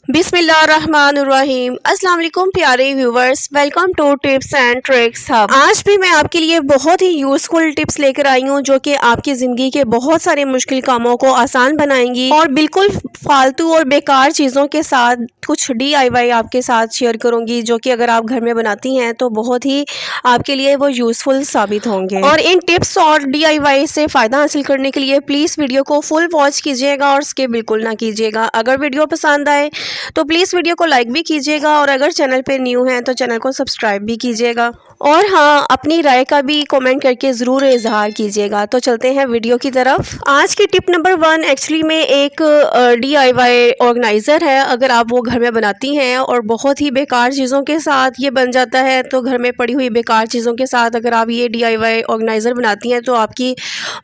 बिस्मिल्लाहिर्रहमानिर्रहीम। अस्सलाम वालेकुम प्यारे viewers, welcome to tips and tricks hub. आज भी मैं आपके लिए बहुत ही यूज़फुल टिप्स लेकर आई हूँ जो कि आपकी ज़िंदगी के बहुत सारे मुश्किल कामों को आसान बनाएंगी और बिल्कुल फालतू और बेकार चीज़ों के साथ कुछ DIY आपके साथ शेयर करूँगी जो कि अगर आप घर में बनाती हैं तो बहुत ही आपके लिए वो यूज़फुल साबित होंगे। और इन टिप्स और DIY से फ़ायदा हासिल करने के लिए प्लीज़ वीडियो को फुल वॉच कीजिएगा और स्किप बिल्कुल ना कीजिएगा। अगर वीडियो पसंद आए तो प्लीज़ वीडियो को लाइक भी कीजिएगा और अगर चैनल पे न्यू हैं तो चैनल को सब्सक्राइब भी कीजिएगा। और हाँ, अपनी राय का भी कमेंट करके ज़रूर इजहार कीजिएगा। तो चलते हैं वीडियो की तरफ। आज की टिप नंबर 1 एक्चुअली में एक DIY ऑर्गेनाइज़र है। अगर आप वो घर में बनाती हैं और बहुत ही बेकार चीज़ों के साथ ये बन जाता है, तो घर में पड़ी हुई बेकार चीज़ों के साथ अगर आप ये DIY ऑर्गेनाइज़र बनाती हैं तो आपकी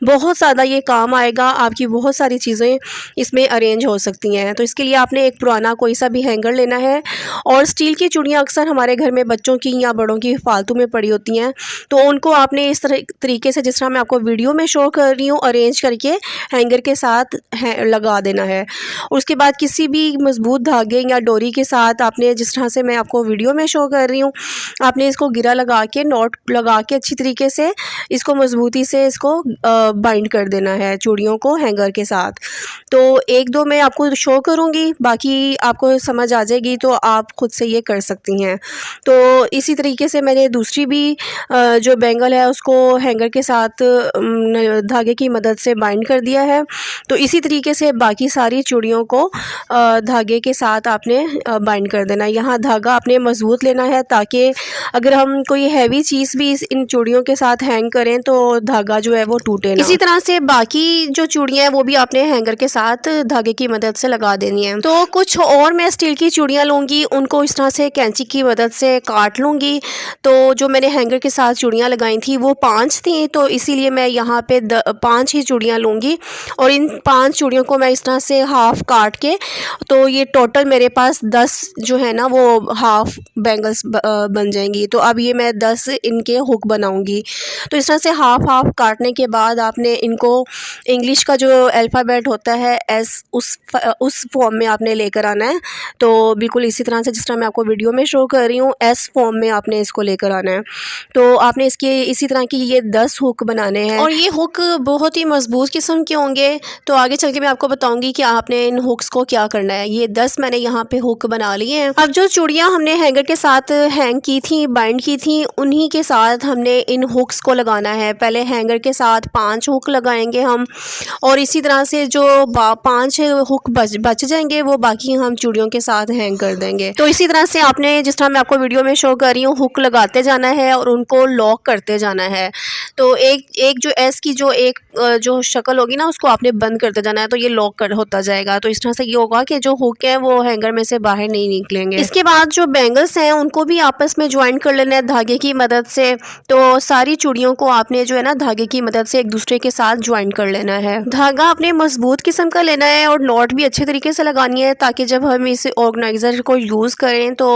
बहुत ज़्यादा ये काम आएगा। आपकी बहुत सारी चीज़ें इसमें अरेंज हो सकती हैं। तो इसके लिए आपने एक पुराना कोई सा भी हैंगर लेना है और स्टील की चूड़ियाँ अक्सर हमारे घर में बच्चों की या बड़ों की फालतू में पड़ी होती हैं, तो उनको आपने इस तरीके से जिस तरह मैं आपको वीडियो में शो कर रही हूँ अरेंज करके हैंगर के साथ लगा देना है। उसके बाद किसी भी मजबूत धागे या डोरी के साथ आपने जिस तरह से मैं आपको वीडियो में शो कर रही हूँ आपने इसको गिरा लगा के नॉट लगा के अच्छी तरीके से इसको मजबूती से इसको बाइंड कर देना है चूड़ियों को हैंगर के साथ। तो एक दो मैं आपको शो करूँगी, बाकी आपको समझ आ जाएगी तो आप खुद से ये कर सकती हैं। तो इसी तरीके से मैंने दूसरी भी जो बैंगल है उसको हैंगर के साथ धागे की मदद से बाइंड कर दिया है। तो इसी तरीके से बाकी सारी चूड़ियों को धागे के साथ आपने बाइंड कर देना है। यहाँ धागा आपने मजबूत लेना है ताकि अगर हम कोई हैवी चीज़ भी इन चूड़ियों के साथ हैंग करें तो धागा जो है वो टूटे ना। इसी तरह से बाकी जो चूड़ियाँ हैं वो भी आपने हैंगर के साथ धागे की मदद से लगा देनी है। तो कुछ और मैं स्टील की चूड़ियाँ लूँगी, उनको इस तरह से कैंची की मदद से काट लूँगी। तो जो मैंने हैंगर के साथ चूड़ियाँ लगाई थी वो 5 थी, तो इसीलिए मैं यहाँ पे 5 ही चूड़ियाँ लूँगी और इन 5 चूड़ियों को मैं इस तरह से हाफ़ काट के, तो ये टोटल मेरे पास 10 जो है ना वो हाफ़ बैंगल्स बन जाएंगी। तो अब ये मैं 10 इनके हुक बनाऊँगी। तो इस तरह से हाफ़ काटने के बाद आपने इनको इंग्लिश का जो अल्फ़ाबेट होता है S उस फॉर्म में आपने लेकर आना है। तो बिल्कुल इसी तरह से जिस तरह मैं आपको वीडियो में शो कर रही हूँ S फॉर्म में आपने इसको लेकर आना है। तो आपने इसके इसी तरह की ये 10 हुक बनाने हैं और ये हुक बहुत ही मजबूत किस्म के होंगे। तो आगे चल के मैं आपको बताऊंगी कि आपने इन हुक्स को क्या करना है। ये 10 मैंने यहाँ पे हुक बना लिए हैं। अब जो चूड़ियाँ हमने हैंगर के साथ हैंग की थी, बाइंड की थी, उन्हीं के साथ हमने इन हुक्स को लगाना है। पहले हैंगर के साथ 5 हुक लगाएंगे हम और इसी तरह से जो 5 हुक बच जाएंगे वो बाकी हम चूड़ियों के साथ हैंग कर देंगे। तो इसी तरह से आपने जिस तरह मैं आपको वीडियो में शो कर रही हूँ हुक लगाते जाना है और उनको लॉक करते जाना है। तो एक जो S की जो शक्ल होगी ना उसको आपने बंद करते जाना है, तो ये लॉक होता जाएगा। तो इस तरह से ये होगा कि जो हुक है वो हैंगर में से बाहर नहीं निकलेंगे। इसके बाद जो बैंगल्स हैं उनको भी आपस में ज्वाइन कर लेना है धागे की मदद से। तो सारी चूड़ियों को आपने जो है ना धागे की मदद से एक दूसरे के साथ ज्वाइन कर लेना है। धागा आपने मजबूत किस्म का लेना है और नॉट भी अच्छे तरीके से लगानी है ताकि जब हम इस ऑर्गेनाइज़र को यूज़ करें तो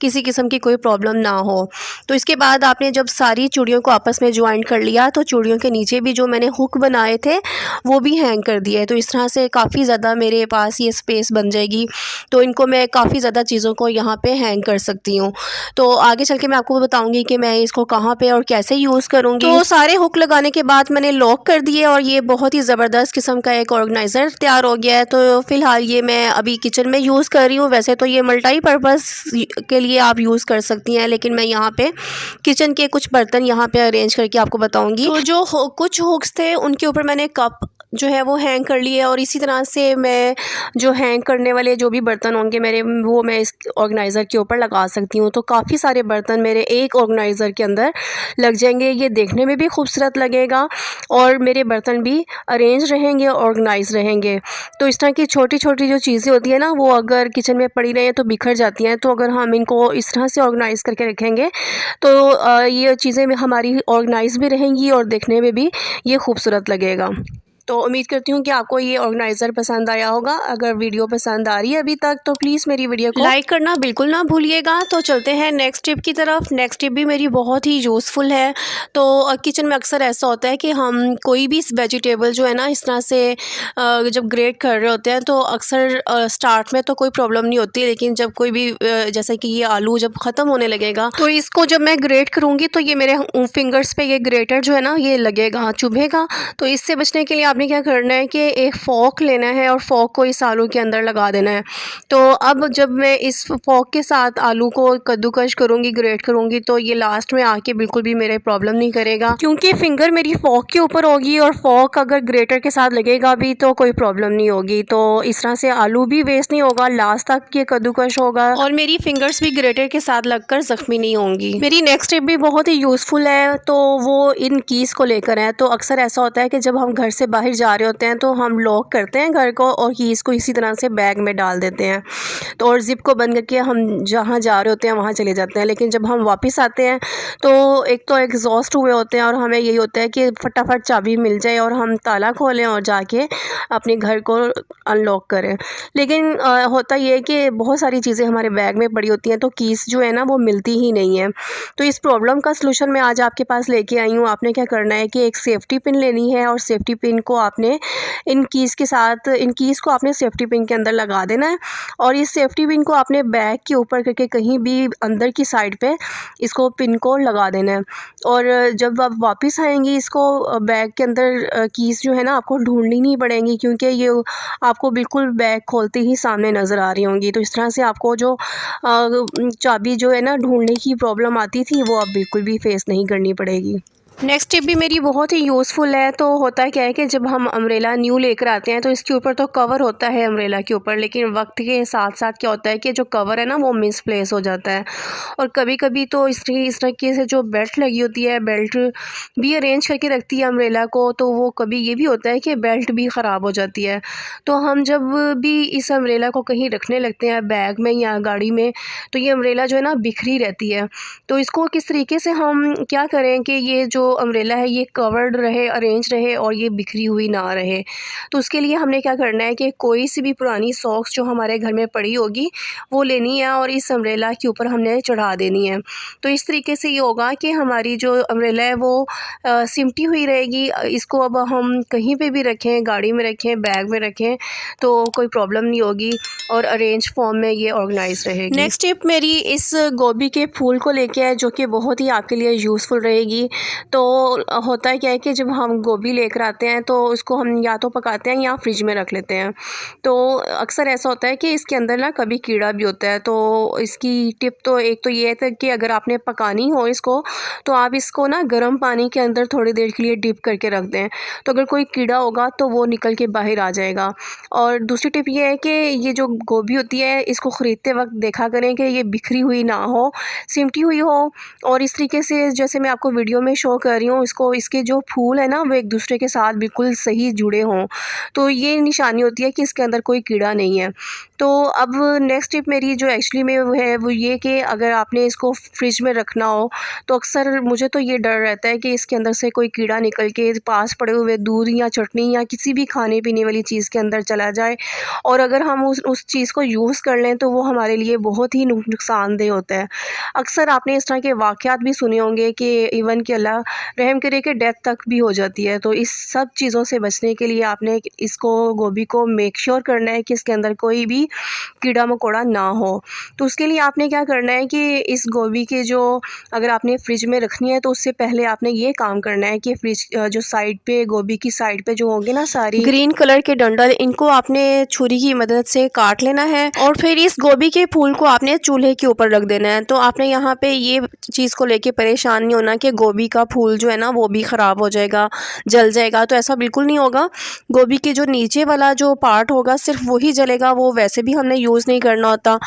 किसी किस्म की कोई प्रॉब्लम ना हो। तो इसके बाद आपने जब सारी चूड़ियों को आपस में ज्वाइन कर लिया तो चूड़ियों के नीचे भी जो मैंने हुक बनाए थे वो भी हैंग कर दिए। तो इस तरह से काफ़ी ज़्यादा मेरे पास ये स्पेस बन जाएगी। तो इनको मैं काफ़ी ज़्यादा चीज़ों को यहाँ पे हैंग कर सकती हूँ। तो आगे चल के मैं आपको बताऊँगी कि मैं इसको कहाँ पे और कैसे यूज़ करूँगी। तो सारे हुक लगाने के बाद मैंने लॉक कर दिए और ये बहुत ही ज़बरदस्त किस्म का एक ऑर्गेनाइज़र तैयार हो गया है। तो फ़िलहाल ये मैं अभी किचन में यूज़ कर रही हूँ। वैसे तो ये मल्टीपर्पज़ के लिए आप यूज़ कर सकती हैं, लेकिन मैं यहाँ पे किचन के कुछ बर्तन यहाँ पे अरेंज करके आपको बताऊँगी। तो जो कुछ हुक्स थे उनके ऊपर मैंने कप जो है वो हैंग कर लिए और इसी तरह से मैं जो हैंग करने वाले जो भी बर्तन होंगे मेरे वो मैं इस ऑर्गेनाइज़र के ऊपर लगा सकती हूँ। तो काफ़ी सारे बर्तन मेरे एक ऑर्गेनाइज़र के अंदर लग जाएंगे। ये देखने में भी खूबसूरत लगेगा और मेरे बर्तन भी अरेंज रहेंगे, ऑर्गेनाइज रहेंगे। तो इस तरह की छोटी छोटी जो चीज़ें होती हैं ना वो अगर किचन में पड़ी रहें तो बिखर जाती हैं। तो अगर हम इनको इस तरह से ऑर्गेनाइज़ करके रखेंगे तो ये चीज़ें हमारी ऑर्गेनाइज भी रहेंगी और देखने में भी ये खूबसूरत लगेगा। तो उम्मीद करती हूँ कि आपको ये ऑर्गेनाइज़र पसंद आया होगा। अगर वीडियो पसंद आ रही है अभी तक तो प्लीज़ मेरी वीडियो को लाइक करना बिल्कुल ना भूलिएगा। तो चलते हैं नेक्स्ट टिप की तरफ। नेक्स्ट टिप भी मेरी बहुत ही यूज़फुल है। तो किचन में अक्सर ऐसा होता है कि हम कोई भी वेजिटेबल जो है ना इस तरह से जब ग्रेट कर रहे होते हैं तो अक्सर स्टार्ट में तो कोई प्रॉब्लम नहीं होती, लेकिन जब कोई भी जैसे कि ये आलू जब ख़त्म होने लगेगा तो इसको जब मैं ग्रेट करूँगी तो ये मेरे फिंगर्स पे ये ग्रेटर जो है ना ये लगेगा, चुभेगा। तो इससे बचने के लिए आपने क्या करना है कि एक फ़ोर्क लेना है और फ़ोर्क को इस आलू के अंदर लगा देना है। तो अब जब मैं इस फ़ोर्क के साथ आलू को कद्दूकश करूँगी, ग्रेट करूँगी, तो ये लास्ट में आके बिल्कुल भी मेरे प्रॉब्लम नहीं करेगा, क्योंकि फिंगर मेरी फ़ोर्क के ऊपर होगी और फ़ोर्क अगर ग्रेटर के साथ लगेगा भी तो कोई प्रॉब्लम नहीं होगी। तो इस तरह से आलू भी वेस्ट नहीं होगा, लास्ट तक ये कद्दूकश होगा और मेरी फिंगर्स भी ग्रेटर के साथ लगकर ज़ख्मी नहीं होंगी। मेरी नेक्स्ट टिप भी बहुत ही यूज़फुल है, तो वो इन कीज़ को लेकर है। तो अक्सर ऐसा होता है कि जब हम घर से बाहर जा रहे होते हैं तो हम लॉक करते हैं घर को और कीज़ को इसी तरह से बैग में डाल देते हैं, तो और ज़िप को बंद करके हम जहाँ जा रहे होते हैं वहाँ चले जाते हैं। लेकिन जब हम वापस आते हैं तो एक तो एग्जॉस्ट हुए होते हैं और हमें यही होता है कि फटाफट चाबी मिल जाए और हम ताला खोलें और जाके अपने घर को अनलॉक करें। लेकिन होता ये है कि बहुत सारी चीज़ें हमारे बैग में पड़ी होती हैं तो कीज़ जो है ना वो मिलती ही नहीं है। तो इस प्रॉब्लम का सलूशन मैं आज आपके पास लेके आई हूँ। आपने क्या करना है कि एक सेफ्टी पिन लेनी है और सेफ्टी पिन को आपने इन कीज़ को आपने सेफ्टी पिन के अंदर लगा देना है और इस सेफ्टी पिन को आपने बैग के ऊपर करके कहीं भी अंदर की साइड पे इसको पिन को लगा देना है। और जब आप वापस आएंगी इसको बैग के अंदर कीज़ जो है ना आपको ढूंढनी नहीं पड़ेंगी, क्योंकि ये आपको बिल्कुल बैग खोलते ही सामने नज़र आ रही होंगी। तो इस तरह से आपको जो चाबी जो है ना ढूंढने की प्रॉब्लम आती थी वो अब बिल्कुल भी फेस नहीं करनी पड़ेगी। नेक्स्ट टिप भी मेरी बहुत ही यूज़फुल है। तो होता क्या है कि जब हम अम्ब्रेला न्यू लेकर आते हैं तो इसके ऊपर तो कवर होता है अम्ब्रेला के ऊपर, लेकिन वक्त के साथ साथ क्या होता है कि जो कवर है ना वो मिसप्लेस हो जाता है और कभी कभी तो इस तरीके से जो बेल्ट लगी होती है, बेल्ट भी अरेंज करके रखती है अम्ब्रेला को, तो वो कभी ये भी होता है कि बेल्ट भी ख़राब हो जाती है। तो हम जब भी इस अम्ब्रेला को कहीं रखने लगते हैं बैग में या गाड़ी में तो ये अम्ब्रेला जो है ना बिखरी रहती है। तो इसको किस तरीके से हम क्या करें कि ये जो अम्ब्रेला है ये कवर्ड रहे, अरेंज रहे और ये बिखरी हुई ना रहे। तो उसके लिए हमने क्या करना है कि कोई सी भी पुरानी सॉक्स जो हमारे घर में पड़ी होगी वो लेनी है और इस अम्ब्रेला के ऊपर हमने चढ़ा देनी है। तो इस तरीके से ये होगा कि हमारी जो अम्ब्रेला है वो सिमटी हुई रहेगी। इसको अब हम कहीं पे भी रखें, गाड़ी में रखें, बैग में रखें, तो कोई प्रॉब्लम नहीं होगी और अरेंज फॉर्म में ये ऑर्गेनाइज रहेगी। नेक्स्ट टिप मेरी इस गोभी के फूल को लेके है, जो कि बहुत ही आपके लिए यूज़फुल रहेगी। तो होता है क्या है कि जब हम गोभी लेकर आते हैं तो उसको हम या तो पकाते हैं या फ्रिज में रख लेते हैं। तो अक्सर ऐसा होता है कि इसके अंदर ना कभी कीड़ा भी होता है। तो इसकी टिप तो एक तो ये है कि अगर आपने पकानी हो इसको तो आप इसको ना गर्म पानी के अंदर थोड़ी देर के लिए डिप करके रख दें, तो अगर कोई कीड़ा होगा तो वो निकल के बाहर आ जाएगा। और दूसरी टिप ये है कि ये जो गोभी होती है इसको ख़रीदते वक्त देखा करें कि ये बिखरी हुई ना हो, सिमटी हुई हो और इस तरीके से जैसे मैं आपको वीडियो में शो कर रही हूँ इसके जो फूल है ना वो एक दूसरे के साथ बिल्कुल सही जुड़े हों। तो ये निशानी होती है कि इसके अंदर कोई कीड़ा नहीं है। तो अब नेक्स्ट टिप मेरी जो एक्चुअली में वो है वो ये कि अगर आपने इसको फ्रिज में रखना हो तो अक्सर मुझे तो ये डर रहता है कि इसके अंदर से कोई कीड़ा निकल के पास पड़े हुए दूध या चटनी या किसी भी खाने पीने वाली चीज़ के अंदर चला जाए और अगर हम उस चीज़ को यूज़ कर लें तो वो हमारे लिए बहुत ही नुकसानदेह होता है। अक्सर आपने इस तरह के वाक़यात भी सुने होंगे कि इवन कि अल्लाह रहम करे कि डेथ तक भी हो जाती है। तो इस सब चीज़ों से बचने के लिए आपने इसको गोभी को मेक श्योर करना है कि इसके अंदर कोई भी कीड़ा मकोड़ा ना हो। तो उसके लिए आपने क्या करना है कि इस गोभी के जो अगर आपने फ्रिज में रखनी है तो उससे पहले आपने ये काम करना है कि फ्रिज जो साइड पे गोभी की साइड पे जो होंगे ना सारी ग्रीन कलर के डंडल, इनको आपने छुरी की मदद से काट लेना है और फिर इस गोभी के फूल को आपने चूल्हे के ऊपर रख देना है। तो आपने यहाँ पे ये चीज़ को लेके परेशान नहीं होना कि गोभी का फूल जो है ना वो भी ख़राब हो जाएगा, जल जाएगा। तो ऐसा बिल्कुल नहीं होगा। गोभी के जो नीचे वाला जो पार्ट होगा सिर्फ वही जलेगा, वो वैसे भी हमने यूज़ नहीं करना होता।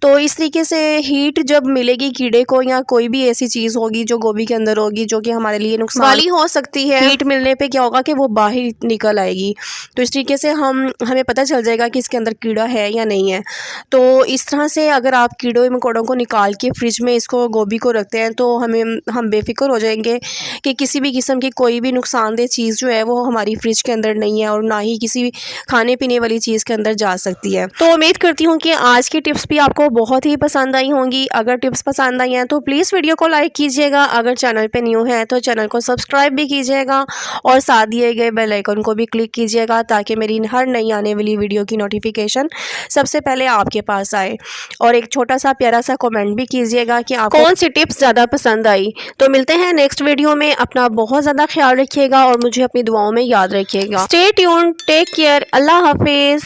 तो इस तरीके से हीट जब मिलेगी कीड़े को या कोई भी ऐसी चीज़ होगी जो गोभी के अंदर होगी जो कि हमारे लिए नुकसान वाली हो सकती है, हीट मिलने पे क्या होगा कि वो बाहर निकल आएगी। तो इस तरीके से हमें पता चल जाएगा कि इसके अंदर कीड़ा है या नहीं है। तो इस तरह से अगर आप कीड़े मकोड़ों को निकाल के फ्रिज में इसको गोभी को रखते हैं तो हम बेफिक्र हो जाएंगे कि किसी भी किस्म की कोई भी नुकसानदेह चीज़ जो है वो हमारी फ्रिज के अंदर नहीं है और ना ही किसी भी खाने पीने वाली चीज़ के अंदर जा सकती है। तो उम्मीद करती हूँ कि आज की टिप्स भी आपको बहुत ही पसंद आई होंगी। अगर टिप्स पसंद आई हैं तो प्लीज़ वीडियो को लाइक कीजिएगा। अगर चैनल पे न्यू है तो चैनल को सब्सक्राइब भी कीजिएगा और साथ दिए गए बेल आइकन को भी क्लिक कीजिएगा ताकि मेरी हर नई आने वाली वीडियो की नोटिफिकेशन सबसे पहले आपके पास आए। और एक छोटा सा प्यारा सा कमेंट भी कीजिएगा कि आपको कौन सी टिप्स ज़्यादा पसंद आई। तो मिलते हैं नेक्स्ट वीडियो में। अपना बहुत ज़्यादा ख्याल रखिएगा और मुझे अपनी दुआओं में याद रखिएगा। स्टे ट्यून्ड, टेक केयर, अल्लाह हाफिज़।